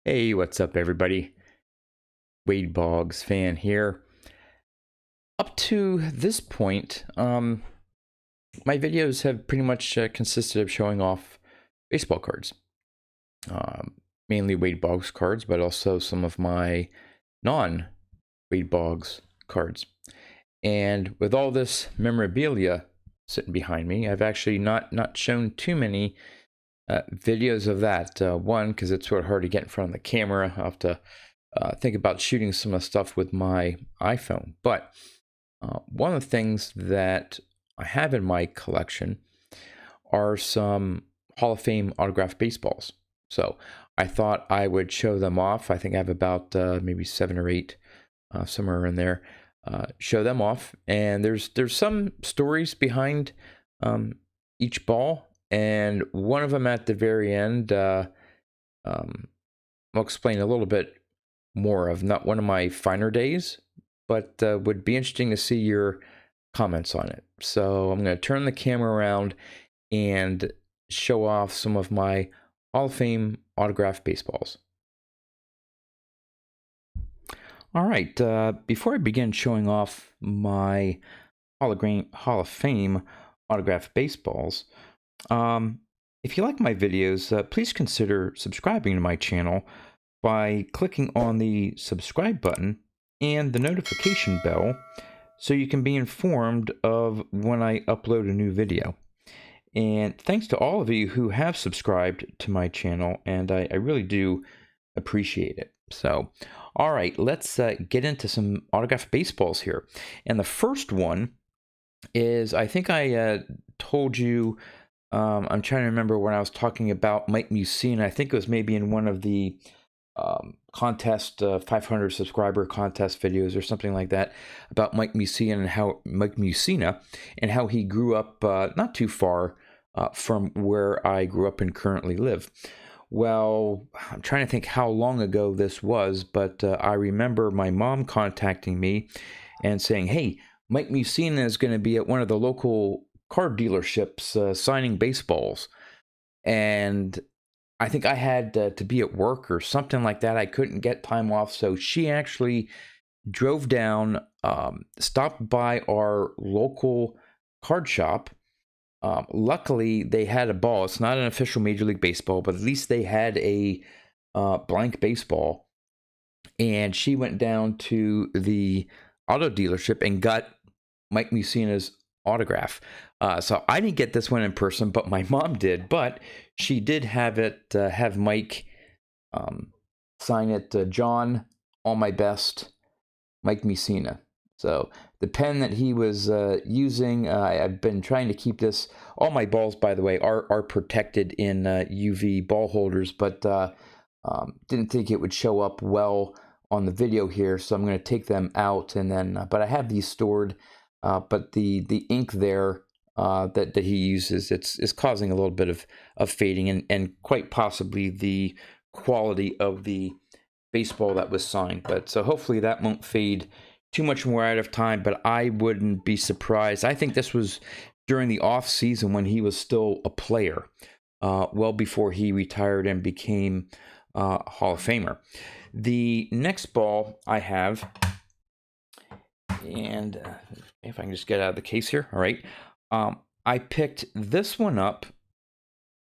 Hey, what's up, everybody? Wade Boggs fan here. Up to this point, my videos have pretty much consisted of showing off baseball cards, um, mainly Wade Boggs cards, but also some of my non-Wade Boggs cards. And with all this memorabilia sitting behind me, I've actually not shown too many videos of that. One, because it's sort of hard to get in front of the camera. I'll have to think about shooting some of the stuff with my iPhone. But one of the things that I have in my collection are some Hall of Fame autographed baseballs. So I thought I would show them off. I think I have about maybe 7 or 8, somewhere in there. Show them off, and there's some stories behind each ball, and one of them at the very end. I'll explain a little bit more of, not one of my finer days, but would be interesting to see your comments on it. So I'm going to turn the camera around and show off some of my Hall of Fame autographed baseballs. All right, before I begin showing off my Hall of Fame autographed baseballs, if you like my videos, please consider subscribing to my channel by clicking on the subscribe button and the notification bell so you can be informed of when I upload a new video. And thanks to all of you who have subscribed to my channel, and I really do appreciate it. So, all right, let's get into some autographed baseballs here. And the first one is, I think I told you, I'm trying to remember when I was talking about Mike Mussina. I think it was maybe in one of the contest 500 subscriber contest videos or something like that, about Mike Mussina and how he grew up not too far from where I grew up and currently live. Well, I'm trying to think how long ago this was, but I remember my mom contacting me and saying, hey, Mike Mussina is going to be at one of the local card dealerships signing baseballs. And I think I had to be at work or something like that. I couldn't get time off. So she actually drove down, stopped by our local card shop. Luckily, they had a ball. It's not an official Major League Baseball, but at least they had a blank baseball. And she went down to the auto dealership and got Mike Mussina's autograph. So I didn't get this one in person, but my mom did. But she did have Mike sign it. John, all my best, Mike Mussina. So the pen that he was using, I've been trying to keep this. All my balls, by the way, are protected in UV ball holders, but didn't think it would show up well on the video here, so I'm going to take them out, and then. But I have these stored. But the ink there that he uses, it's causing a little bit of fading, and quite possibly the quality of the baseball that was signed. But so hopefully that won't fade too much more out of time, but I wouldn't be surprised. I think this was during the off season when he was still a player, well before he retired and became a Hall of Famer. The next ball I have, and if I can just get out of the case here. All right. I picked this one up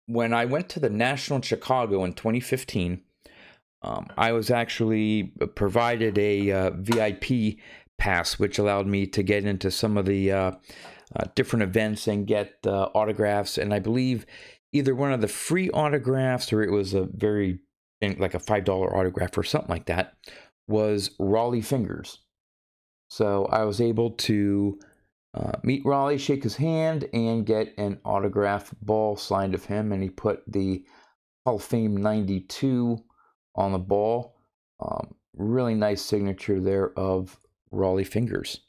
when I went to the National in Chicago in 2015. I was actually provided a VIP pass, which allowed me to get into some of the different events and get autographs. And I believe either one of the free autographs, or it was a like a $5 autograph or something like that, was Raleigh Fingers. So I was able to meet Raleigh, shake his hand, and get an autograph ball signed of him. And he put the Hall of Fame 92 on the ball. Really nice signature there of Raleigh Fingers.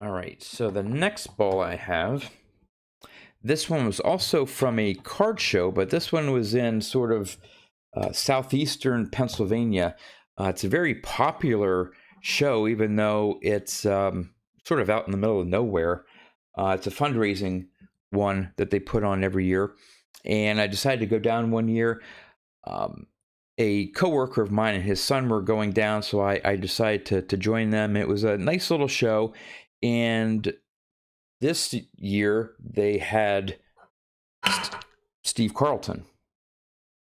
All right, so the next ball I have, this one was also from a card show, but this one was in sort of southeastern Pennsylvania. It's a very popular show, even though it's sort of out in the middle of nowhere. It's a fundraising one that they put on every year. And I decided to go down one year. a coworker of mine and his son were going down, so I decided to join them. It was a nice little show, and this year they had Steve Carlton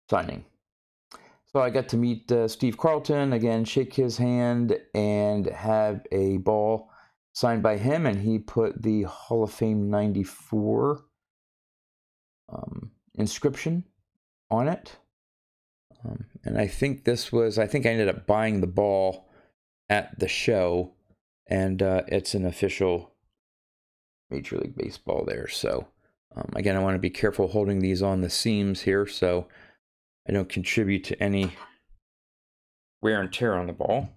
signing. So I got to meet Steve Carlton again, shake his hand, and have a ball signed by him, and he put the Hall of Fame '94 inscription on it. And I think I think I ended up buying the ball at the show, and it's an official Major League Baseball there. So again, I want to be careful holding these on the seams here so I don't contribute to any wear and tear on the ball.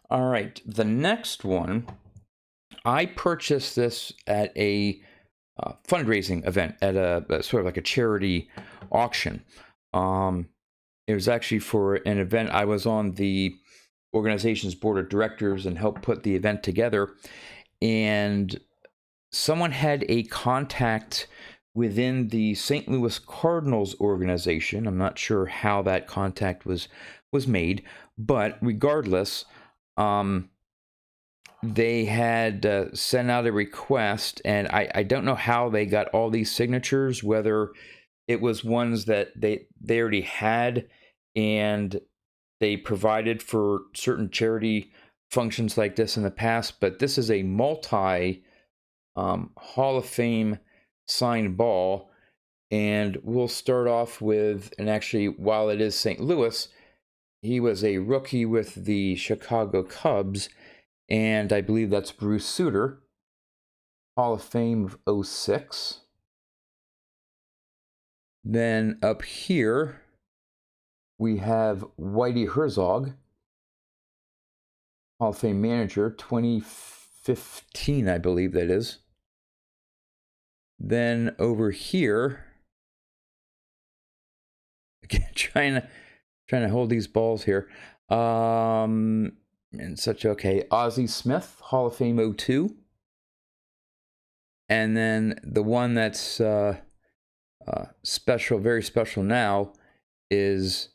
All right, the next one, I purchased this at a fundraising event at a sort of like a charity auction. It was actually for an event. I was on the organization's board of directors and helped put the event together, and someone had a contact within the St. Louis Cardinals organization. I'm not sure how that contact was made, but regardless, they had sent out a request, and I don't know how they got all these signatures, whether it was ones that they already had and they provided for certain charity functions like this in the past, but this is a multi Hall of Fame signed ball, and we'll start off with, and actually while it is St. Louis, he was a rookie with the Chicago Cubs, and I believe that's Bruce Sutter, Hall of Fame of '06. Then up here we have Whitey Herzog, Hall of Fame manager, 2015, I believe that is. Then over here, again, trying to hold these balls here. And such, okay. Ozzie Smith, Hall of Fame '02. And then the one that's special, very special now, is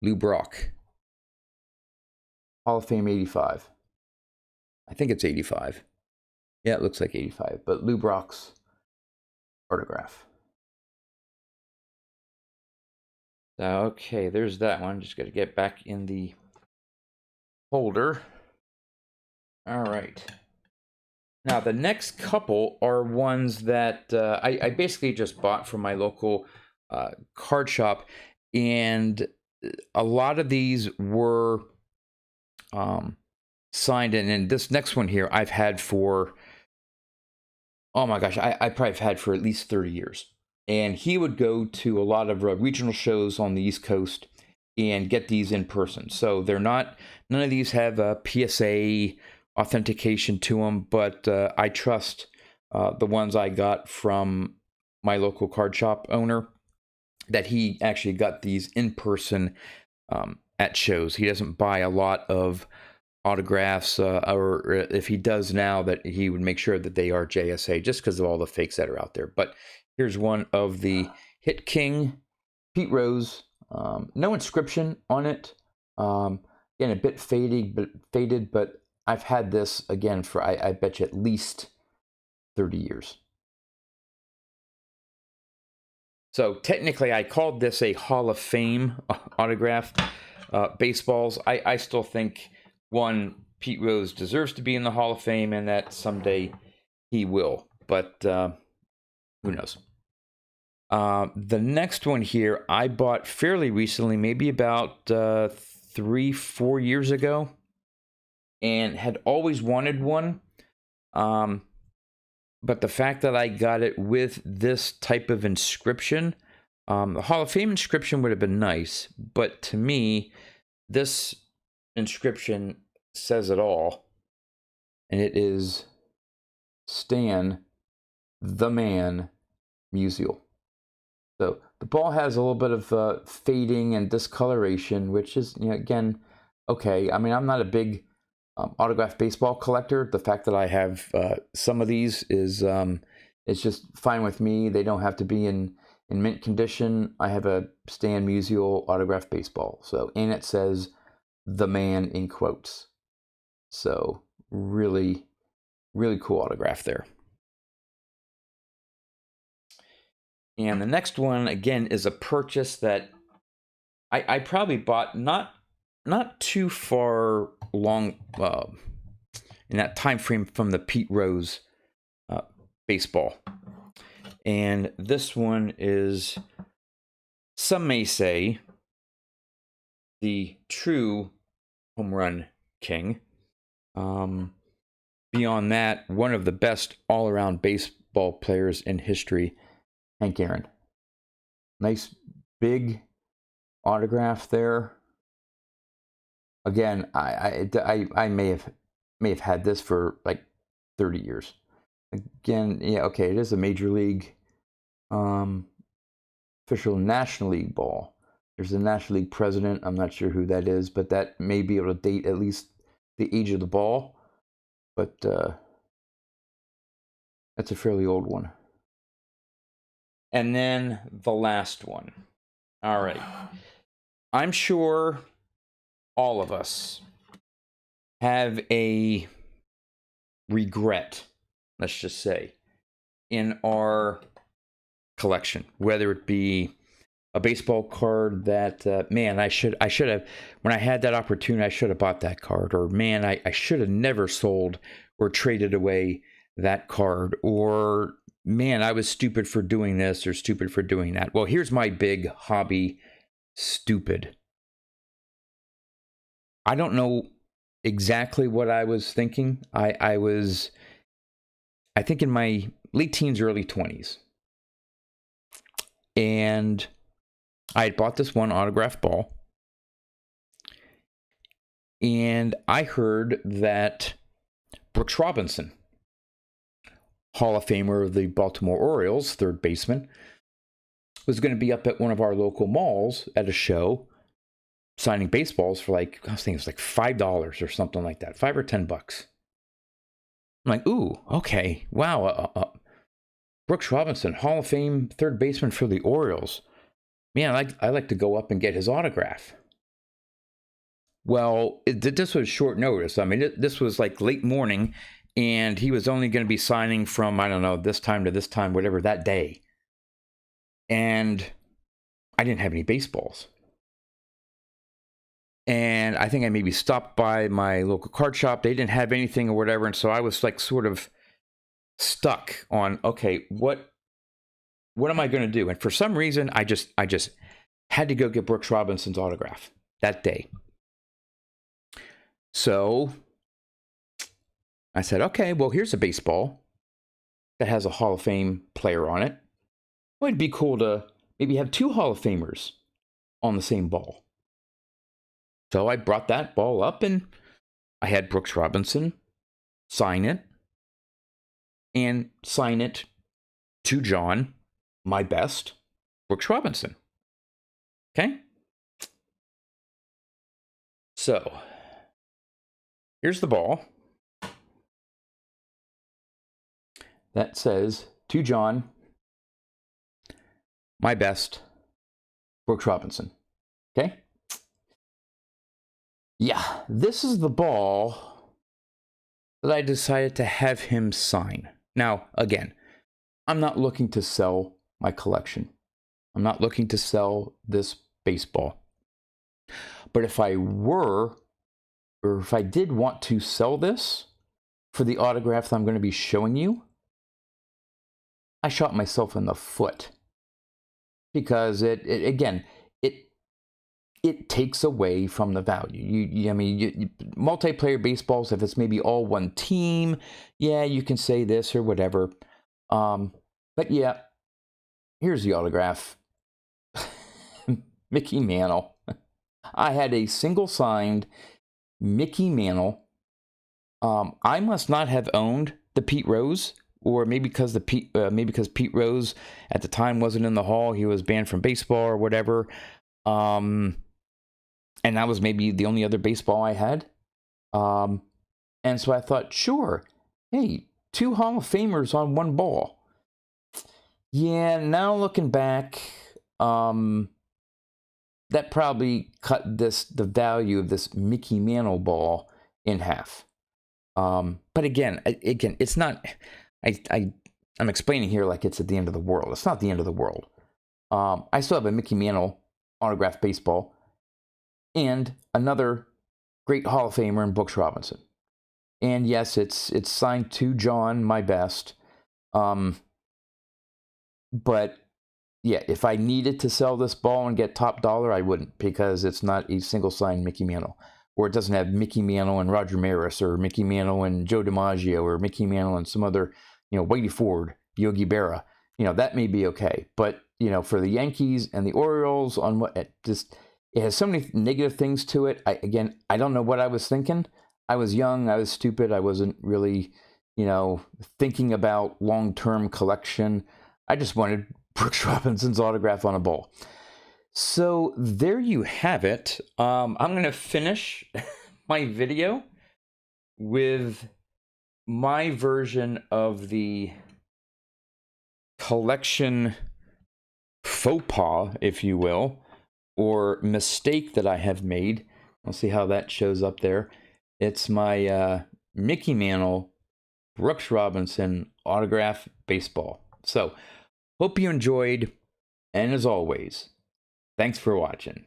Lou Brock, Hall of Fame '85. I think it's '85. Yeah, it looks like '85, but Lou Brock's autograph. Okay, there's that one. Just got to get back in the holder. All right. Now, the next couple are ones that I basically just bought from my local card shop, and a lot of these were signed in. And this next one here I've had for, oh my gosh, I probably have had for at least 30 years. And he would go to a lot of regional shows on the East Coast and get these in person. So they're not, none of these have a PSA authentication to them, but I trust the ones I got from my local card shop owner, that he actually got these in person at shows. He doesn't buy a lot of autographs, or if he does now, that he would make sure that they are JSA, just because of all the fakes that are out there. But here's one of the Hit King, Pete Rose. No inscription on it. Again, a bit faded, but I've had this again for I bet you at least 30 years. So technically, I called this a Hall of Fame autograph baseballs. I still think, one, Pete Rose deserves to be in the Hall of Fame, and that someday he will. But who knows? The next one here I bought fairly recently, maybe about 3-4 years ago, and had always wanted one. But the fact that I got it with this type of inscription, the Hall of Fame inscription would have been nice, but to me, this inscription says it all, and it is Stan the Man Musial. So the ball has a little bit of fading and discoloration, which is, again, okay. I mean, I'm not a big autographed baseball collector. The fact that I have some of these is It's just fine with me. They don't have to be in mint condition. I have a Stan Musial autographed baseball. So, and it says "the man" in quotes. So really, really cool autograph there. And the next one, again, is a purchase that I probably bought not too far long in that time frame from the Pete Rose baseball. And this one is, some may say, the true home run king. Beyond that, one of the best all-around baseball players in history, Hank Aaron. Nice big autograph there. Again, I may have had this for like 30 years. Again, yeah, okay, it is a major league official National League ball. There's a National League president. I'm not sure who that is, but that may be able to date at least the age of the ball. But that's a fairly old one. And then the last one. All right. I'm sure all of us have a regret, let's just say, in our collection, whether it be a baseball card that, man, I should have, when I had that opportunity, I should have bought that card, or man, I should have never sold or traded away that card, or man, I was stupid for doing this or stupid for doing that. Well, here's my big hobby, stupid. I don't know exactly what I was thinking. I think in my late teens, early 20s. And I had bought this one autographed ball. And I heard that Brooks Robinson, Hall of Famer of the Baltimore Orioles, third baseman, was going to be up at one of our local malls at a show signing baseballs for like, I was thinking it was like $5 or something like that, $5 or $10. I'm like, ooh, okay, wow. Brooks Robinson, Hall of Fame third baseman for the Orioles. Man, I like to go up and get his autograph. Well, this was short notice. I mean, this was like late morning, and he was only going to be signing from, I don't know, this time to this time, whatever, that day. And I didn't have any baseballs. And I think I maybe stopped by my local card shop. They didn't have anything or whatever. And so I was like sort of stuck on, okay, what am I going to do? And for some reason, I just had to go get Brooks Robinson's autograph that day. So I said, okay, well, here's a baseball that has a Hall of Fame player on it. Well, it'd be cool to maybe have two Hall of Famers on the same ball. So I brought that ball up and I had Brooks Robinson sign it and sign it to John, my best, Brooks Robinson. Okay? So here's the ball that says, to John, my best, Brooks Robinson. Okay? Yeah, this is the ball that I decided to have him sign. Now, again, I'm not looking to sell my collection. I'm not looking to sell this baseball. But if I were, or if I did want to sell this for the autograph that I'm going to be showing you, I shot myself in the foot. Because it takes away from the value. I mean, multiplayer baseballs, if it's maybe all one team, yeah, you can say this or whatever. But yeah, here's the autograph. Mickey Mantle. I had a single signed Mickey Mantle. I must not have owned the Pete Rose, or maybe because Pete Rose at the time wasn't in the Hall, he was banned from baseball or whatever. And that was maybe the only other baseball I had. And so I thought, sure, hey, two Hall of Famers on one ball. Yeah, now looking back, that probably cut the value of this Mickey Mantle ball in half. But again, it's not. I'm explaining here like it's at the end of the world. It's not the end of the world. I still have a Mickey Mantle autographed baseball and another great Hall of Famer in Brooks Robinson. And yes, it's signed to John, my best. But yeah, if I needed to sell this ball and get top dollar, I wouldn't, because it's not a single signed Mickey Mantle, or it doesn't have Mickey Mantle and Roger Maris, or Mickey Mantle and Joe DiMaggio, or Mickey Mantle and some other, Whitey Ford, Yogi Berra. That may be okay, but for the Yankees and the Orioles, on what it has so many negative things to it. I don't know what I was thinking. I was young, I was stupid, I wasn't really, thinking about long-term collection. I just wanted Brooks Robinson's autograph on a ball. So there you have it. I'm going to finish my video with my version of the collection faux pas, if you will, or mistake that I have made. I'll see how that shows up there. It's my Mickey Mantle Brooks Robinson autograph baseball. So hope you enjoyed, and as always, thanks for watching.